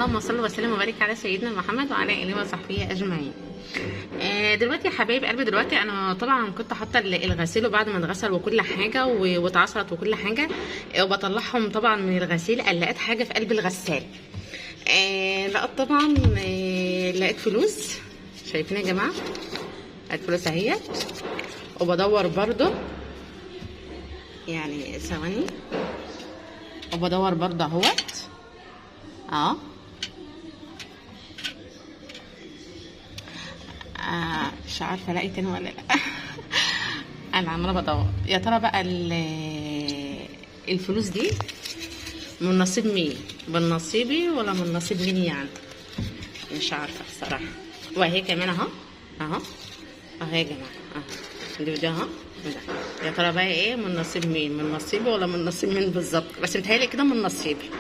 اللهم صل وسلم وبارك على سيدنا محمد وعلى اله وصحبه اجمعين. دلوقتي يا حبايب قلبي، دلوقتي انا طبعا كنت حاطه الغسيل بعد ما اتغسل وكل حاجه واتعصرت وكل حاجه، وبطلعهم طبعا من الغسيل. لقيت حاجه في قلب الغسال. لقيت طبعا لقيت فلوس. شايفين يا جماعه؟ لقيت فلوس اهيت. وبدور برضو، يعني ثواني، وبدور برضو اهوت مش عارفه الاقي تاني ولا لا. انا عماله بدور يا ترى بقى الفلوس دي من نصيب مين؟ من نصيبي ولا من نصيب مين يعني؟ مش عارفه الصراحه. وهي كمان اهو يا جماعه ده اهو. يا ترى بقى ايه من نصيب مين؟ من نصيبي ولا من نصيب مين بالظبط؟ بس متهيألي كده من نصيبي.